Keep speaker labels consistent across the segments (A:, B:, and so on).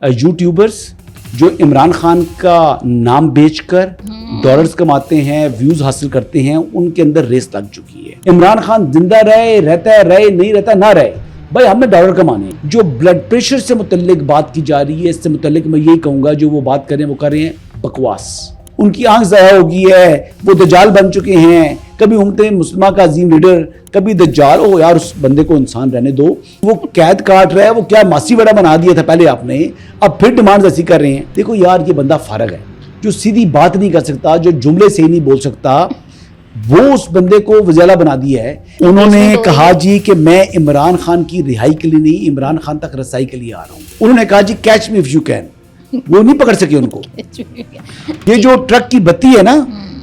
A: YouTubers جو عمران خان کا نام بیچ کر ڈالرز کماتے ہیں، ویوز حاصل کرتے ہیں، ان کے اندر ریس لگ چکی ہے۔ عمران خان زندہ رہے، رہتا ہے، رہے نہیں رہتا نہ رہے، بھائی ہم نے ڈالر کمانے۔ جو بلڈ پریشر سے متعلق بات کی جا رہی ہے، اس سے متعلق میں یہی کہوں گا جو وہ بات کریں وہ کر رہے ہیں بکواس۔ ان کی آنکھ ضائع ہو گئی ہے، وہ دجال بن چکے ہیں۔ کبھی امت مسلمہ کا عظیم لیڈر، کبھی دجال۔ او یار اس بندے کو انسان رہنے دو، وہ قید کاٹ رہا ہے، وہ کیا ماسی وڑا بنا دیا تھا پہلے آپ نے، اب پھر ڈیمانڈز ایسی کر رہے ہیں۔ دیکھو یار یہ بندہ فارغ ہے، جو سیدھی بات نہیں کر سکتا، جو جملے سے ہی نہیں بول سکتا، وہ اس بندے کو وزیلا بنا دیا ہے۔ انہوں نے کہا جی کہ میں عمران خان کی رہائی کے لیے نہیں، عمران خان تک رسائی کے لیے آ رہا ہوں۔ انہوں نے کہا جی catch me if you can, وہ نہیں پکڑ سکے ان کو۔ یہ جو ٹرک کی بتی ہے نا،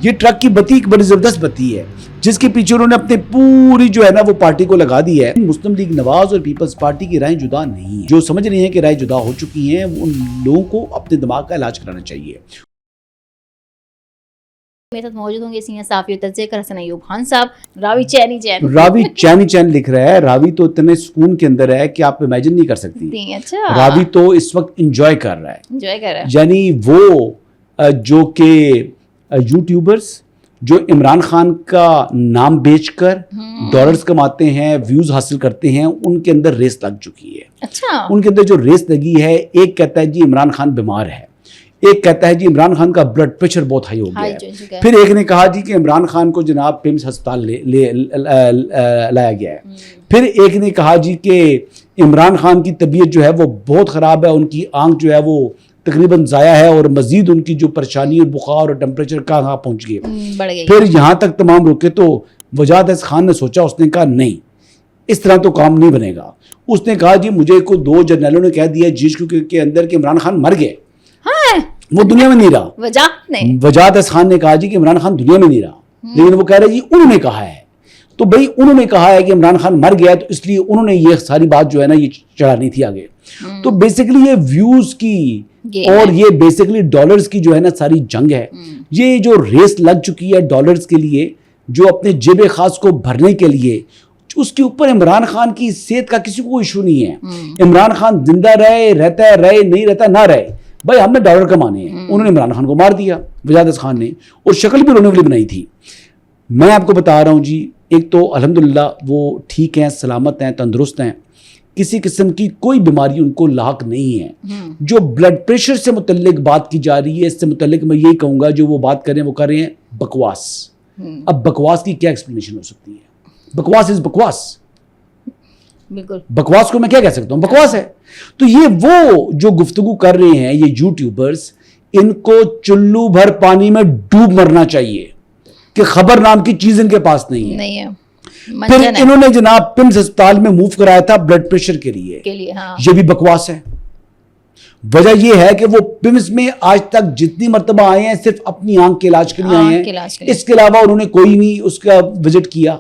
A: یہ ٹرک کی بتی ایک بڑی زبردست بتی ہے جس کے پیچھے انہوں نے اپنے پوری جو ہے نا وہ پارٹی کو لگا دی ہے۔ مسلم لیگ نواز اور پیپلز پارٹی کی رائیں جدا نہیں، جو سمجھ رہی ہیں کہ رائیں جدا ہو چکی ہیں، ان لوگوں کو اپنے دماغ کا علاج کرانا چاہیے۔
B: میرے ساتھ موجود ہوں گے سینئر صحافی و تجزیہ کار حسن ایوب خان صاحب۔ راوی چینی چین لکھ رہا ہے۔ راوی تو اتنے سکون کے اندر ہے کہ آپ امیجن نہیں کر سکتی۔ اچھا،
A: راوی تو اس وقت انجوائے کر رہا ہے، یعنی وہ جو کہ یوٹیوبرز جو عمران خان کا نام بیچ کر ڈالرز کماتے ہیں، ویوز حاصل کرتے ہیں، ان کے اندر ریس لگ چکی ہے۔
B: اچھا،
A: ان کے اندر جو ریس لگی ہے، ایک کہتا ہے جی عمران خان بیمار ہے، ایک کہتا ہے جی عمران خان کا بلڈ پریشر بہت ہائی ہو گیا ہے، پھر ایک نے کہا جی کہ عمران خان کو جناب پیمز ہسپتال لایا گیا ہے، پھر ایک نے کہا جی کہ عمران خان کی طبیعت جو ہے وہ بہت خراب ہے، ان کی آنکھ جو ہے وہ تقریباً ضائع ہے، اور مزید ان کی جو پریشانی اور بخار اور ٹمپریچر کہاں پہنچ گئے۔ پھر یہاں تک تمام رکے تو وجاد خان نے سوچا، اس نے کہا نہیں اس طرح تو کام نہیں بنے گا۔ اس نے کہا جی مجھے کو 2 جرنیلوں نے کہہ دیا جی کے اندر کہ عمران خان مر گئے، وہ دنیا میں نہیں رہا۔ وجاد خان نے کہا جی کہ عمران خان دنیا میں نہیں رہا، لیکن وہ کہہ رہے جی انہوں نے کہا ہے، تو بھائی انہوں نے کہا ہے کہ عمران خان مر گیا تو اس لیے انہوں نے یہ ساری بات جو ہے نا یہ چڑھانی تھی آگے۔ تو بیسیکلی یہ ویوز کی اور یہ بیسیکلی ڈالرز کی جو ہے نا ساری جنگ ہے۔ یہ جو ریس لگ چکی ہے ڈالرز کے لیے، جو اپنے جیب خاص کو بھرنے کے لیے، اس کے اوپر عمران خان کی صحت کا کسی کو ایشو نہیں ہے۔ عمران خان زندہ رہے، رہتا ہے، رہے نہیں رہتا نہ رہے، بھائی ہم نے ڈالر کمانے ہیں۔ انہوں نے عمران خان کو مار دیا، وجاد خان نے، اور شکل بھی رونے والی بنائی تھی۔ میں آپ کو بتا رہا ہوں جی، ایک تو الحمدللہ وہ ٹھیک ہیں، سلامت ہیں، تندرست ہیں، کسی قسم کی کوئی بیماری ان کو لاحق نہیں ہے۔ جو بلڈ پریشر سے متعلق بات کی جا رہی ہے، اس سے متعلق میں یہی کہوں گا جو وہ بات کریں وہ کر رہے ہیں بکواس۔ اب بکواس کی کیا ایکسپلینیشن ہو سکتی ہے؟ بکواس از بکواس،
B: بالکل
A: بکواس کو میں کیا کہہ سکتا ہوں؟ بکواس ہے۔ تو یہ وہ جو گفتگو کر رہے ہیں یہ یوٹیوبرز، ان کو چلو بھر پانی میں ڈوب مرنا چاہیے کہ خبر نام کی چیز ان کے پاس نہیں ہے۔ پھر انہوں نے جناب پمز ہسپتال میں موو کرایا تھا بلڈ پریشر کے لیے، یہ بھی بکواس ہے۔ وجہ یہ ہے کہ وہ پمز میں آج تک جتنی مرتبہ آئے ہیں صرف اپنی آنکھ کے علاج کے لیے آئے ہیں، اس کے علاوہ انہوں نے کوئی نہیں اس کا وزٹ کیا۔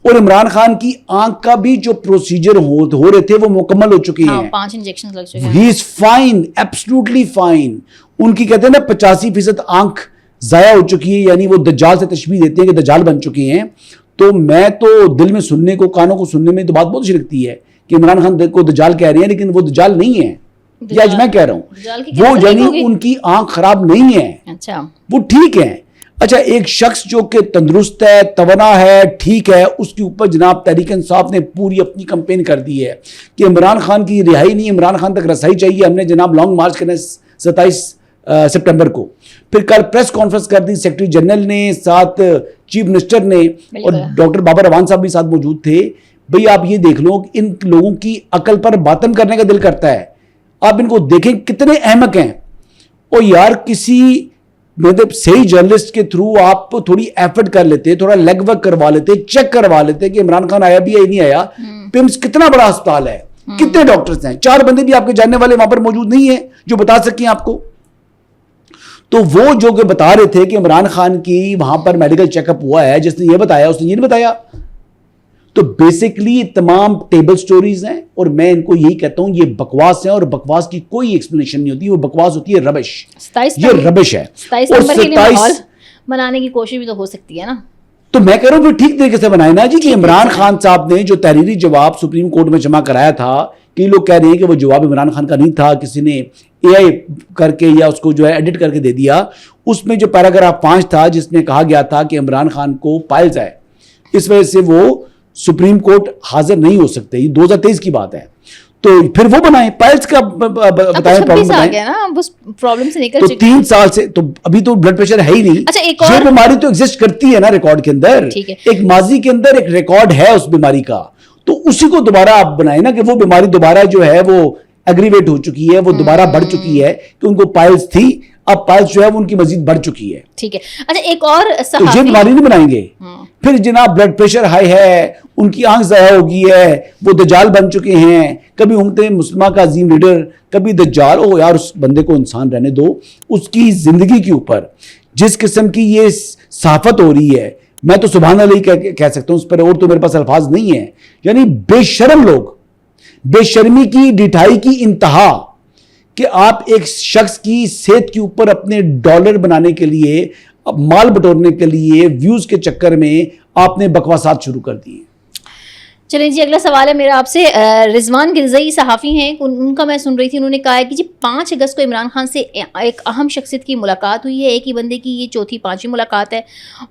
A: اور عمران خان کی آنکھ کا بھی جو پروسیجر ہو رہے تھے وہ مکمل ہو چکے ہیں،
B: 5 انجیکشن لگ چکے ہیں،
A: ہی از فائن، ایبسلوٹلی فائن۔ ان کی کہتے ہیں نا 85% آنکھ ضائع ہو چکی ہے، یعنی وہ دجال سے تشبیہ دیتے ہیں کہ دجال بن چکے ہیں۔ تو میں تو دل میں سننے کو، کانوں کو سننے میں تو بات بہت اچھی لگتی ہے کہ عمران خان کو دجال کہہ رہے ہیں، لیکن وہ دجال نہیں ہے، یہ آج میں کہہ رہا ہوں، وہ یعنی ان کی آنکھ خراب نہیں ہے، وہ ٹھیک ہے۔ اچھا ایک شخص جو کہ تندرست ہے، توانا ہے، ٹھیک ہے، اس کے اوپر جناب تحریک انصاف نے پوری اپنی کمپین کر دی ہے کہ عمران خان کی رہائی نہیں، عمران خان تک رسائی چاہیے، ہم نے جناب لانگ مارچ کرنا 27 سپٹمبر کو۔ پھر کل پریس کانفرنس کر دی سیکرٹری جنرل نے، ساتھ چیف منسٹر نے، اور ڈاکٹر بابر روان صاحب بھی ساتھ موجود تھے۔ بھئی آپ یہ دیکھ لو ان لوگوں کی عقل پر باطن کرنے کا دل کرتا ہے، آپ ان کو دیکھیں کتنے احمق ہیں۔ اور یار کسی مطلب صحیح جرنلسٹ کے تھرو آپ تھوڑی ایفرٹ کر لیتے، تھوڑا لیگ ورک کروا لیتے، چیک کروا لیتے کہ عمران خان آیا بھی ہے نہیں آیا۔ پمز کتنا بڑا ہسپتال ہے، کتنے ڈاکٹرز ہیں، 4 بندے بھی آپ کے جاننے والے وہاں پر موجود نہیں ہیں جو بتا سکیں آپ کو۔ تو وہ جو کہ بتا رہے تھے کہ عمران خان کی وہاں پر میڈیکل چیک اپ ہوا ہے، جس نے یہ بتایا اس نے یہ نہیں بتایا۔ تو بیسیکلی تمام ٹیبل سٹوریز ہیں، اور میں ان کو یہی کہتا ہوں یہ بکواس ہیں، اور بکواس کی کوئی ایکسپلینیشن نہیں ہوتی، وہ بکواس ہوتی ہے ربش، یہ ربش ہے۔
B: 27 منانے کی کوشش بھی تو ہو سکتی ہے نا،
A: تو میں کہہ رہا ہوں ٹھیک طریقے سے بنائے نا جی، کہ عمران خان صاحب نے جو تحریری جواب سپریم کورٹ میں جمع کرایا تھا، کئی لوگ کہہ رہے ہیں کہ وہ جواب عمران خان کا نہیں تھا، کسی نے AI کر کے یا اس کو جو ہے ایڈٹ کر کے دے دیا. اس میں جو پیراگراف 5 تھا جس میں کہا گیا تھا کہ عمران خان کو پائلز ہے, اس وجہ سے وہ سپریم کورٹ حاضر نہیں ہو سکتے. یہ 2023 کی بات ہے. تو پھر وہ بنائیں پائلز کا بتائیں
B: پرابلم سے نکل
A: تو 3 سال سے تو ابھی تو بلڈ پریشر ہے ہی نہیں. یہ بیماری تو ایگزسٹ کرتی ہے نا ریکارڈ کے اندر, ایک ماضی کے اندر ایک ریکارڈ ہے اس بیماری کا, تو اسی کو دوبارہ آپ بنائیں نا کہ وہ بیماری دوبارہ جو ہے وہ ایگریویٹ ہو چکی ہے, وہ دوبارہ بڑھ چکی ہے کہ ان کو پائلز تھی, اب پائلز جو ہے وہ ان کی مزید بڑھ چکی ہے.
B: ٹھیک ہے. اچھا ایک اور
A: تو یہ بیماری نہیں بنائیں گے. پھر جناب بلڈ پریشر ہائی ہے, ان کی آنکھ ضائع ہو گئی ہے, وہ دجال بن چکے ہیں, کبھی امت مسلمہ کا عظیم لیڈر, کبھی دجال. او یار اس بندے کو انسان رہنے دو. اس کی زندگی کے اوپر جس قسم کی یہ صحافت ہو رہی ہے, میں تو سبحان اللہ کہہ سکتا ہوں اس پر, اور تو میرے پاس الفاظ نہیں ہیں. یعنی بے شرم لوگ, بے شرمی کی ڈٹھائی کی انتہا کہ آپ ایک شخص کی صحت کے اوپر اپنے ڈالر بنانے کے لیے, مال بٹورنے کے لیے, ویوز کے چکر میں آپ نے بکواسات شروع کر دی.
B: چلیں جی اگلا سوال ہے میرا آپ سے. رضوان گلزئی صحافی ہیں, ان کا میں سن رہی تھی, انہوں نے کہا ہے کہ جی 5 اگست کو عمران خان سے ایک اہم شخصیت کی ملاقات ہوئی ہے, ایک ہی بندے کی یہ چوتھی 5ویں ملاقات ہے,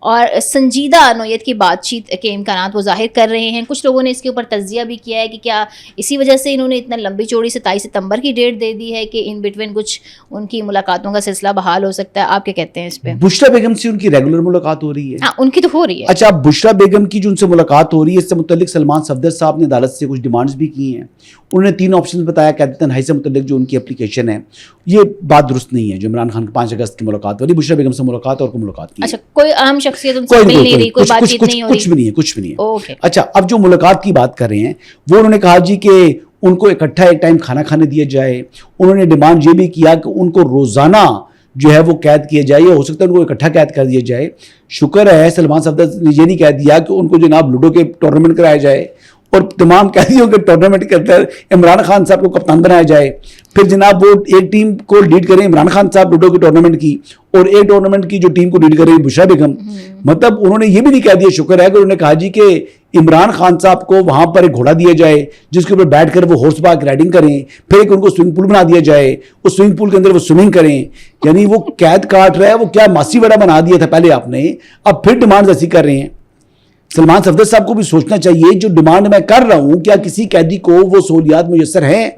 B: اور سنجیدہ نوعیت کی بات چیت کے امکانات وہ ظاہر کر رہے ہیں. کچھ لوگوں نے اس کے اوپر تجزیہ بھی کیا ہے کہ کیا اسی وجہ سے انہوں نے اتنا لمبی چوڑی 27 ستمبر کی ڈیٹ دے دی ہے کہ ان بٹوین کچھ ان کی ملاقاتوں کا سلسلہ بحال ہو سکتا ہے. آپ کیا کہتے ہیں اس پہ؟
A: بشرا بیگم سے ان کی ریگولر ملاقات ہو رہی ہے.
B: ہاں ان کی تو ہو رہی ہے.
A: اچھا بشرا بیگم کی جو ان سے ملاقات ہو رہی ہے, اس سے متعلق سلمان صفدر صاحب نے عدالت سے کچھ ڈیمانڈز بھی کی ہیں. انہوں نے 3 آپشنز بتایا قیادت تنہائی سے متعلق جو ان کی اپلیکیشن ہے. یہ بات درست نہیں ہے جو عمران خان کی 5 اگست کی ملاقات والی, بشرا بیگم سے ملاقات اور کوئی ملاقات نہیں.
B: اچھا کوئی اہم شخصیت ان سے مل نہیں رہی, کوئی بات چیت نہیں ہو رہی,
A: کچھ بھی نہیں ہے, کچھ بھی نہیں ہے. اچھا اب جو ملاقات کی بات کر رہے ہیں وہ انہوں نے کہا جی کہ ان کو اکٹھا ایک ٹائم کھانا کھانے دیا جائے. انہوں نے ڈیمانڈ یہ بھی کیا کہ ان کو روزانہ جو ہے وہ قید کیا جائے, یا ہو سکتا ہے ان کو اکٹھا قید کر دیا جائے. شکر ہے سلمان صفدر نے یہ نہیں کہہ دیا کہ ان کو جناب لوڈو کے ٹورنامنٹ کرایا جائے اور تمام قیدیوں کے ٹورنامنٹ کے اندر عمران خان صاحب کو کپتان بنایا جائے. پھر جناب وہ ایک ٹیم کو لیڈ کریں عمران خان صاحب لوڈو کے ٹورنامنٹ کی, اور ایک ٹورنامنٹ کی جو ٹیم کو لیڈ کریں بشرا بیگم. مطلب انہوں نے یہ بھی نہیں کہہ دیا, شکر ہے کہ انہوں نے کہا جی کہ عمران خان صاحب کو وہاں پر ایک گھوڑا دیا جائے جس کے اوپر بیٹھ کر وہ ہارس باک رائڈنگ کریں, پھر ایک ان کو سوئمنگ پول بنا دیا جائے, اس سوئمنگ پول کے اندر وہ سوئمنگ کریں. یعنی وہ قید کاٹ رہا ہے, وہ کیا ماسی وڑا بنا دیا تھا پہلے آپ نے, اب پھر ڈیمانڈز ایسی کر رہے ہیں. سلمان صفدر صاحب کو بھی سوچنا چاہیے جو ڈیمانڈ میں کر رہا ہوں کیا کسی قیدی کو وہ سہولیات میسر ہیں.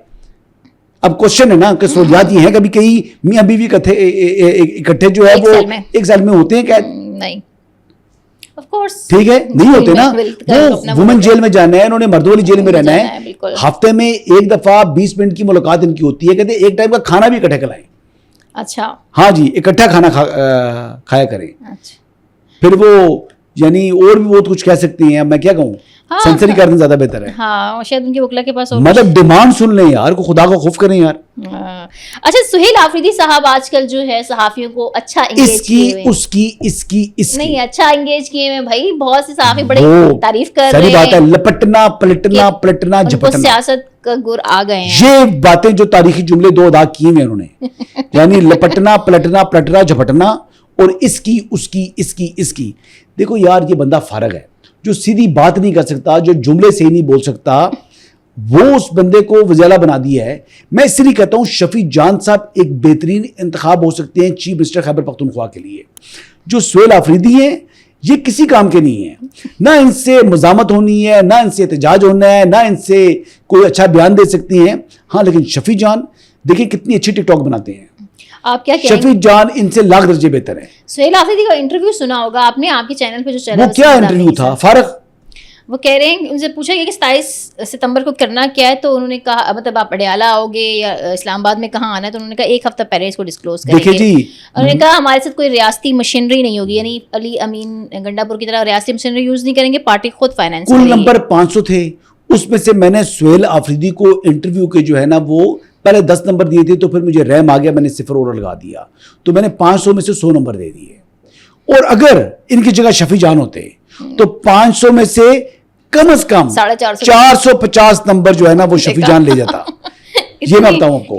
A: اب کوشچن ہے نا کہ سہولیات یہ ہیں, کبھی کئی میاں بیوی اکٹھے جو ہے وہ 1 سال میں ہوتے ہیں قید؟
B: نہیں
A: ٹھیک ہے نہیں ہوتے نا. وہ وومن جیل میں جانا ہے, انہوں نے مرد والی جیل میں رہنا ہے. ہفتے میں ایک دفعہ 20 منٹ کی ملاقات ان کی ہوتی ہے, کہتے ہیں ایک ٹائم کا کھانا بھی اکٹھا کھلائیں.
B: اچھا
A: ہاں جی اکٹھا کھانا کھایا کریں. پھر وہ یعنی اور بھی بہت کچھ کہہ سکتی ہیں, میں کیا کہوں, سینسری کرنا زیادہ بہتر ہے.
B: ہاں شاید ان کے وکلا کے پاس
A: مطلب ڈیمانڈ سن لیں یار, کو خدا کا خوف کریں یار.
B: اچھا سہیل آفریدی صاحب آج کل جو ہے صحافیوں کو اچھا انگیج کیے ہوئے, اس کی نہیں اچھا انگیج کیے ہوئے بھائی, بہت سے صحافی بڑی تعریف کر رہے ہیں.
A: صحیح بات ہے, لپٹنا پلٹنا جھپٹنا,
B: سیاست کا گر آ گئے ہیں.
A: یہ باتیں جو تاریخی جملے 2 ادا کیے ہیں انہوں نے, یعنی لپٹنا پلٹنا جھپٹنا, اور اس کی. دیکھو یار یہ بندہ فارغ ہے, جو سیدھی بات نہیں کر سکتا, جو جملے سے ہی نہیں بول سکتا, وہ اس بندے کو وزیلا بنا دیا ہے. میں اس لیے کہتا ہوں شفیع جان صاحب ایک بہترین انتخاب ہو سکتے ہیں چیف منسٹر خیبر پختونخوا کے لیے. جو سہیل آفریدی ہیں یہ کسی کام کے نہیں ہیں, نہ ان سے مزاحمت ہونی ہے, نہ ان سے احتجاج ہونا ہے, نہ ان سے کوئی اچھا بیان دے سکتی ہیں. ہاں لیکن شفیع جان دیکھیں کتنی اچھی ٹک ٹاک بناتے ہیں.
B: آپ کیا کہیں گے؟
A: شفیع جان ان سے لاکھ درجے بہتر ہے.
B: سہیل آفریدی کا انٹرویو سنا ہوگا آپ نے, آپ کے چینل پہ جو چلا,
A: وہ کیا انٹرویو تھا فارغ.
B: وہ کہہ رہے ہیں ان سے پوچھا گیا کہ 27 ستمبر کو کرنا کیا ہے, تو انہوں نے کہا مطلب آپ پٹیالہ آؤ گے یا اسلام آباد میں کہاں آنا ہے, تو انہوں نے کہا 1 ہفتہ پہلے اس کو ڈسکلوز کریں گے. انہوں نے کہا ہمارے ساتھ کوئی ریاستی مشینری نہیں ہوگی, یعنی علی امین گنڈا پور کی طرح ریاستی مشینری یوز نہیں کریں گے, پارٹی خود فائنانس کرے گی.
A: کل نمبر 500 تھے, اس میں سے میں نے سہیل آفریدی کو انٹرویو کے جو ہے نا وہ پہلے 10 نمبر دیے تھے, تو پھر مجھے رحم آ گیا, میں نے 0 اور لگا دیا, تو میں نے 500 میں سے 100 نمبر دے دیے. اور اگر ان کی جگہ شفیع جان ہوتے تو 500 میں سے کم از کم 450 نمبر جو ہے نا وہ شفیع جان لے جاتا. یہ میں بتاؤں آپ کو,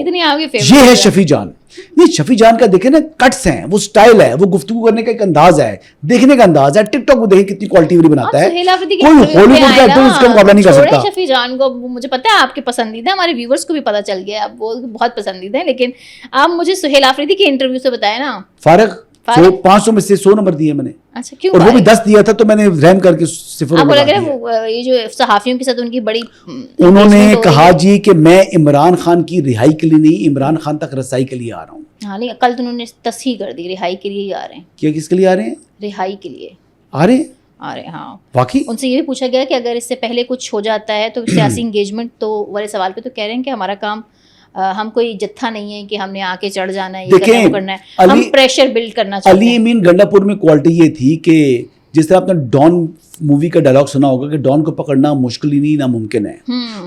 A: یہ ہے شفیع جان. نہیں شفیع جان کا دیکھیں نا کٹس ہیں, وہ سٹائل ہے, وہ گفتگو کرنے کا ایک انداز ہے, دیکھنے کا انداز ہے. ٹک ٹاک کو دیکھیں کتنی کوالٹی والی بناتا ہے, کوئی ہالی ووڈ کا ایکٹر اس کا مقابلہ نہیں کر سکتا.
B: شفیع جان کو مجھے پتا ہے آپ کے پسندیدہ, ہمارے ویورز کو بھی پتا چل گیا اب وہ بہت پسندیدہ ہیں, لیکن آپ مجھے سہیل آفریدی کے انٹرویو سے بتائیں نا.
A: فارغ 500 میں سے 100 نمبر دیے میں نے.
B: اچھا کیوں؟
A: اور وہ بھی 10 دیا تھا تو میں نے رحم کر کے 0
B: آپ کو لگ رہا ہے یہ جو صحافیوں کے ساتھ ان کی بڑی,
A: انہوں نے کہا جی کہ میں عمران خان کی رہائی کے لیے نہیں, عمران خان تک رسائی کے لیے آ رہا ہوں.
B: ہاں نہیں کل تو انہوں نے تصحیح کر دی, رہائی کے لیے ہی آ رہے ہیں.
A: کیا کس کے لیے آ رہے ہیں؟
B: رہائی کے لیے
A: آ رہے ہیں.
B: ہاں
A: واقعی
B: ان سے یہ بھی پوچھا گیا کہ اگر اس سے پہلے کچھ ہو جاتا ہے تو سیاسی انگیجمنٹ, تو والے سوال پہ تو کہہ رہے ہیں کہ ہمارا کام, ہم کوئی جتھا نہیں ہے کہ ہم نے آ کے چڑھ جانا ہے, یہ کرنا ہے, ہم پریشر بلڈ کرنا چاہتے ہیں.
A: علی امین گنڈا پور میں کوالٹی یہ تھی کہ جس طرح آپ نے ڈان مووی کا ڈائلاگ سنا ہوگا کہ ڈان کو پکڑنا مشکل ہی نہیں ناممکن ہے,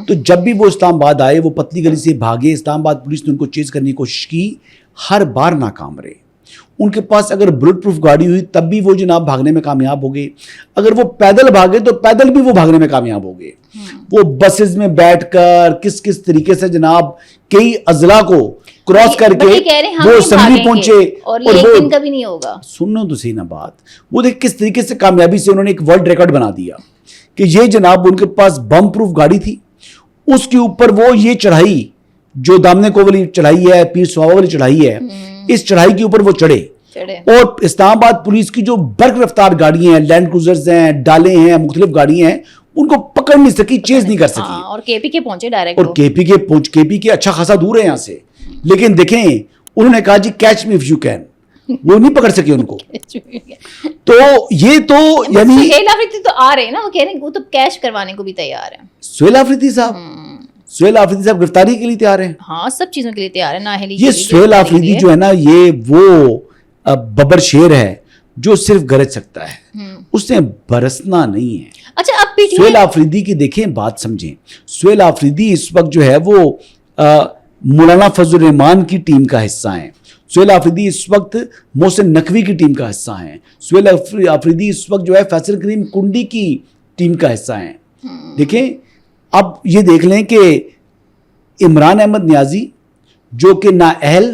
A: تو جب بھی وہ اسلام آباد آئے وہ پتلی گلی سے بھاگے, اسلام آباد پولیس نے ان کو چیز کرنے کی کوشش کی, ہر بار ناکام رہے. ان کے پاس اگر بلٹ پروف گاڑی ہوئی تب بھی وہ جناب بھاگنے میں کامیاب ہو گئے, اگر وہ پیدل بھاگے تو پیدل بھی وہ بھاگنے میں کامیاب ہو گئے. وہ بسز میں بیٹھ کر کس کس طریقے سے جناب کئی اضلاع کو کراس کر کے وہ اسمبلی پہنچے,
B: اور یہ ایک دن کبھی نہیں ہوگا.
A: سنو تو صحیح نا بات, وہ دیکھ کس طریقے سے کامیابی سے انہوں نے ایک ورلڈ ریکارڈ بنا دیا کہ یہ جناب ان کے پاس بم پروف گاڑی تھی, اس کے اوپر وہ یہ چڑھائی جو دامنے کو والی چڑھائی ہے, پیر سواوا والی چڑھائی ہے, اس چڑھائی کے اوپر وہ چڑھے, اور اسلام آباد پولیس کی جو برق رفتار گاڑیاں ہیں, لینڈ کروزرز ہیں, ڈالے ہیں, مختلف گاڑیاں ہیں, ان کو پکڑ نہیں سکی, چیز نہیں کر سکی.
B: اور کے پی کے پہنچے ڈائریکٹ,
A: اور کے پی کے اچھا خاصا دور ہے یہاں سے, لیکن دیکھیں انہوں نے کہا جی catch me if you can, وہ نہیں پکڑ سکے ان کو. تو یہ تو یعنی
B: سہیل آفریدی تو آ رہے ہیں نا, وہ کہہ رہے ہیں وہ تو کیچ کروانے کو بھی تیار ہیں.
A: سہیل آفریدی صاحب گرفتاری کے لیے تیار ہیں,
B: ہاں سب چیزوں کے لیے تیار ہے. نااہلی
A: یہ سہیل آفریدی جو ہے نا, یہ وہ ببر شیر ہے جو صرف گرج سکتا ہے, اس نے برسنا نہیں ہے.
B: اچھا اب بھی
A: سہیل آفریدی کی دیکھیں بات سمجھیں, سہیل آفریدی اس وقت جو ہے وہ مولانا فضل الرحمان کی ٹیم کا حصہ ہیں. سہیل آفریدی اس وقت محسن نقوی کی ٹیم کا حصہ ہیں. سہیل آفریدی اس وقت جو ہے فیصل کریم کنڈی کی ٹیم کا حصہ ہیں. دیکھیں اب یہ دیکھ لیں کہ عمران احمد نیازی جو کہ نااہل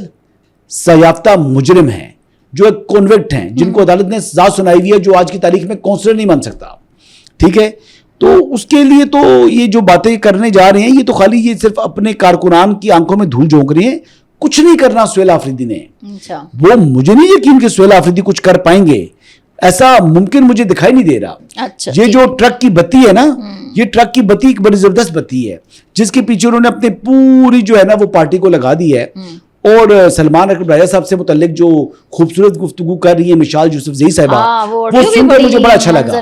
A: سیافتہ مجرم ہیں, جو ایک کنوکٹ ہیں, جن کو عدالت نے سزا سنائی ہوئی ہے, جو آج کی تاریخ میں کونسلر نہیں بن سکتا, ٹھیک ہے, تو اس کے لیے تو یہ جو باتیں کرنے جا رہے ہیں یہ تو خالی یہ صرف اپنے کارکنان کی آنکھوں میں دھول جھونک رہے ہیں, کچھ نہیں کرنا سہیل آفریدی نے. وہ مجھے نہیں یقین کہ سہیل آفریدی کچھ کر پائیں گے, ایسا ممکن مجھے دکھائی نہیں دے رہا. یہ جو ٹرک کی بتی ہے نا, یہ ٹرک کی بتی ایک بڑی زبردست بتی ہے جس کے پیچھے انہوں نے اپنے پوری جو ہے نا وہ پارٹی کو لگا دی ہے. اور سلمان اکرم راجہ صاحب سے متعلق جو خوبصورت گفتگو کر رہی ہے مشال یوسف زئی صاحبہ, وہ سن کر مجھے بڑا اچھا لگا.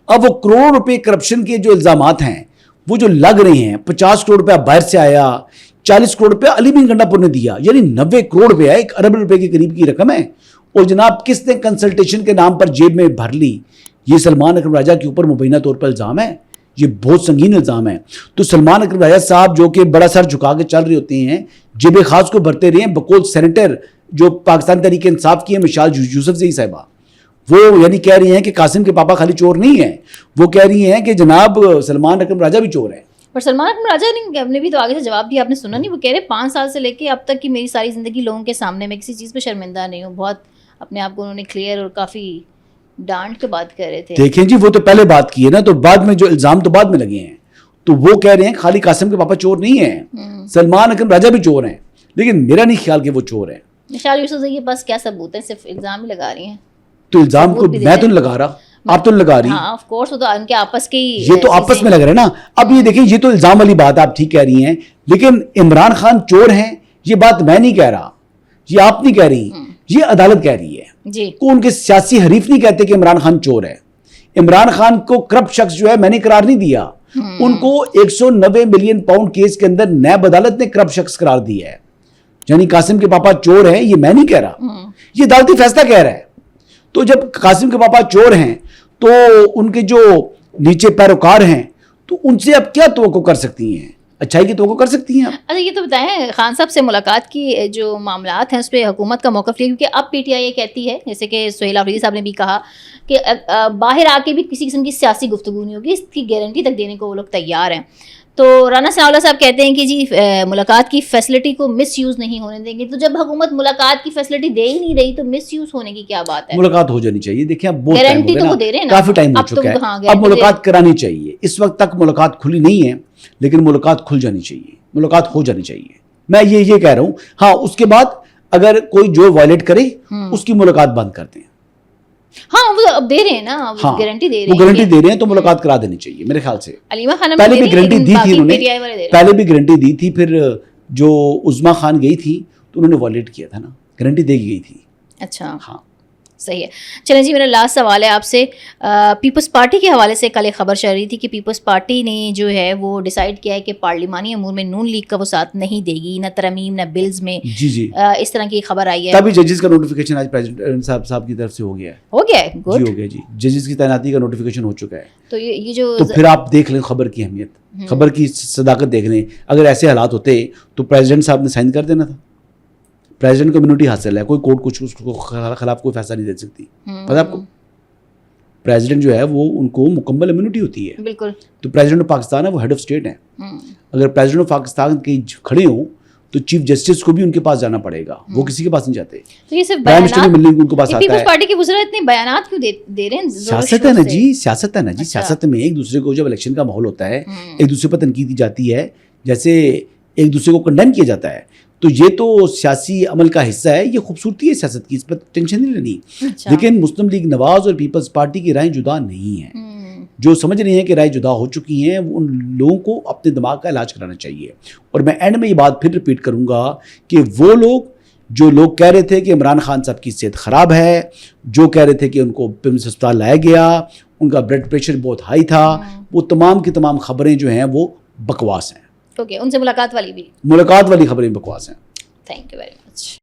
A: اب وہ کروڑ روپے کرپشن کے جو الزامات ہیں وہ جو لگ رہے ہیں, 50 کروڑ روپیہ باہر سے آیا, 40 کروڑ روپیہ علی بن گنڈا پور نے دیا, یعنی 90 کروڑ روپیہ, 1 ارب روپے کے قریب کی رقم ہے. اور جناب کس نے کنسلٹیشن کے نام پر جیب میں بھر لی, یہ سلمان اکرم راجہ کے اوپر مبینہ طور پر الزام ہے. یہ بہت سنگین الزام ہے. تو سلمان اکرم راجہ صاحب جو کہ بڑا سر جھکا کے چل رہے ہوتے ہیں, جیب خاص کو بھرتے رہے ہیں, بقول سینیٹر جو پاکستان تحریک انصاف کی ہے مشال یوسف زئی صاحبہ, وہ یعنی کہہ رہی ہیں کہ قاسم کے پاپا خالی چور نہیں ہیں, وہ کہہ رہی ہیں کہ جناب سلمان اکرم راجہ بھی چور ہیں.
B: پر سلمان اکرم راجہ نے بھی تو آگے سے جواب دیا, آپ نے سنا نہیں, وہ کہہ رہے 5 سال سے لے کے اب تک کی میری ساری زندگی لوگوں کے سامنے میں کسی چیز پہ شرمندہ نہیں ہوں. بہت اپنے آپ کو انہوں نے کلیئر اور کافی ڈانٹ کے بات کر رہے تھے.
A: دیکھیں جی وہ تو پہلے بات کی ہے نا, تو بعد میں جو الزام تو بعد میں لگے ہیں, تو وہ کہہ رہے ہیں خالی قاسم کے پاپا چور نہیں ہیں, سلمان اکرم راجہ بھی چور ہیں, لیکن میرا نہیں خیال کہ وہ چور ہیں.
B: مشال یوسف زئی کے پاس کیا ثبوت ہے, صرف الزام ہی لگا رہی ہیں.
A: تو الزام کو میں تو نہیں لگا رہا, آپ تو لگا رہی.
B: ہاں آف کورس وہ تو ان کے آپس کے,
A: یہ تو آپس میں لگ رہے ہیں نا. اب یہ دیکھیں یہ تو الزام والی بات آپ ٹھیک کہہ رہی ہیں, لیکن عمران خان چور ہیں یہ بات میں نہیں کہہ رہا, یہ آپ نہیں کہہ رہی, یہ عدالت کہہ رہی ہے. کو ان کے سیاسی حریف نہیں کہتے کہ عمران خان چور ہے. عمران خان کو کرپٹ شخص جو ہے میں نے قرار نہیں دیا, ان کو 190 ملین پاؤنڈ کیس کے اندر نیب عدالت نے کرپٹ شخص قرار دیا ہے. یعنی قاسم کے پاپا چور ہیں یہ میں نہیں کہہ رہا, یہ عدالتی فیصلہ کہہ رہا ہے. تو جب قاسم کے پاپا چور ہیں تو ان کے جو نیچے پیروکار ہیں تو ان سے اب کیا توقع کر سکتی ہیں, اچھائی کی توقع کر سکتی ہیں.
B: اچھا یہ تو بتائیں خان صاحب سے ملاقات کی جو معاملات ہیں اس پہ حکومت کا موقف لیا, کیونکہ اب پی ٹی آئی یہ کہتی ہے جیسے کہ سہیل آفریدی صاحب نے بھی کہا کہ باہر آ کے بھی کسی قسم کی سیاسی گفتگو نہیں ہوگی, اس کی گارنٹی تک دینے کو وہ لوگ تیار ہیں. تو رانا ثناءاللہ صاحب کہتے ہیں کہ جی ملاقات کی فیسلٹی کو مس یوز نہیں ہونے دیں گے. تو جب حکومت ملاقات کی فیسلٹی دے ہی نہیں رہی تو مس یوز ہونے کی کیا بات ہے؟
A: ملاقات ہو جانی چاہیے. دیکھیں اب بہت
B: گارنٹی تو وہ دے رہے ہیں نا,
A: کافی ٹائم ہو چکا ہے, اب ملاقات کرانی چاہیے. اس وقت تک ملاقات کھلی نہیں ہے لیکن ملاقات کھل جانی چاہیے, ملاقات ہو جانی چاہیے. میں یہ کہہ رہا ہوں. ہاں اس کے بعد اگر کوئی جو وائلیٹ کرے اس کی ملاقات بند کر دیں.
B: ہاں وہ اب دے رہے ہیں نا, گارنٹی دے رہے ہیں,
A: وہ گارنٹی دے رہے ہیں تو ملاقات کرا دینی چاہیے میرے خیال سے.
B: علیمہ خانم
A: پہلے بھی گارنٹی دی تھی انہوں نے, پہلے بھی گارنٹی دی تھی, پھر جو عظما خان گئی تھی تو انہوں نے وائلیٹ کیا تھا نا, گارنٹی دے گئی تھی.
B: اچھا
A: ہاں
B: صحیح ہے. چلیں جی میرا لاسٹ سوال ہے آپ سے. پیپلز پارٹی کے حوالے سے کل ایک خبر چل رہی تھی کہ پیپلز پارٹی نے جو ہے وہ ڈیسائیڈ کیا ہے کہ پارلیمانی امور میں نون لیگ کا وہ ساتھ نہیں دے گی, نہ ترمیم نہ بلز میں.
A: جی
B: اس طرح کی خبر آئی ہے.
A: تبھی ججز کا نوٹیفیکیشن آج پریزیڈنٹ صاحب کی طرف سے ہو گیا ہے.
B: ہو گیا ہے, گڈ
A: ہو گیا جی, ججز کی تعیناتی کا نوٹیفیکیشن ہو چکا ہے.
B: تو یہ جو
A: تو پھر آپ دیکھ لیں خبر کی اہمیت, خبر کی صداقت دیکھ لیں. اگر ایسے حالات ہوتے تو پریزیڈنٹ صاحب نے سائن کر دینا تھا. پریزیڈنٹ کو امیونٹی حاصل ہے, کوئی کورٹ کچھ اس کو خلاف کوئی فیصلہ نہیں دے سکتی. پتہ آپ کو پریزیڈنٹ جو ہے وہ ان کو مکمل امیونٹی ہوتی ہے.
B: بالکل.
A: تو پریزیڈنٹ آف پاکستان ہے, وہ ہیڈ آف اسٹیٹ ہے. اگر پریزیڈنٹ آف پاکستان کے کھڑے ہوں تو چیف جسٹس کو بھی ان کے پاس جانا پڑے گا, وہ کسی کے پاس نہیں جاتے.
B: تو یہ صرف
A: پرائم منسٹر بھی ملنے ان کے پاس آتا ہے.
B: پیپلز پارٹی کے وزراء اتنے بیانات کیوں دے رہے ہیں؟
A: سیاست ہے نا جی, سیاست ہے نا جی. سیاست میں ایک دوسرے کو جب الیکشن کا ماحول ہوتا ہے ایک دوسرے پر تنقید کی جاتی ہے, جیسے ایک دوسرے کو کنڈیم کیا جاتا ہے, تو یہ تو سیاسی عمل کا حصہ ہے. یہ خوبصورتی ہے سیاست کی, اس پر ٹینشن نہیں لینی. لیکن مسلم لیگ نواز اور پیپلز پارٹی کی رائے جدا نہیں ہیں. جو سمجھ رہے ہیں کہ رائے جدا ہو چکی ہیں, ان لوگوں کو اپنے دماغ کا علاج کرانا چاہیے. اور میں اینڈ میں یہ بات پھر ریپیٹ کروں گا کہ وہ لوگ جو لوگ کہہ رہے تھے کہ عمران خان صاحب کی صحت خراب ہے, جو کہہ رہے تھے کہ ان کو پمس ہسپتال لایا گیا, ان کا بلڈ پریشر بہت ہائی تھا, وہ تمام کی تمام خبریں جو ہیں وہ بکواس ہیں.
B: اوکے, ان سے ملاقات والی بھی
A: ملاقات والی خبریں بکواس ہیں.
B: Thank you very much.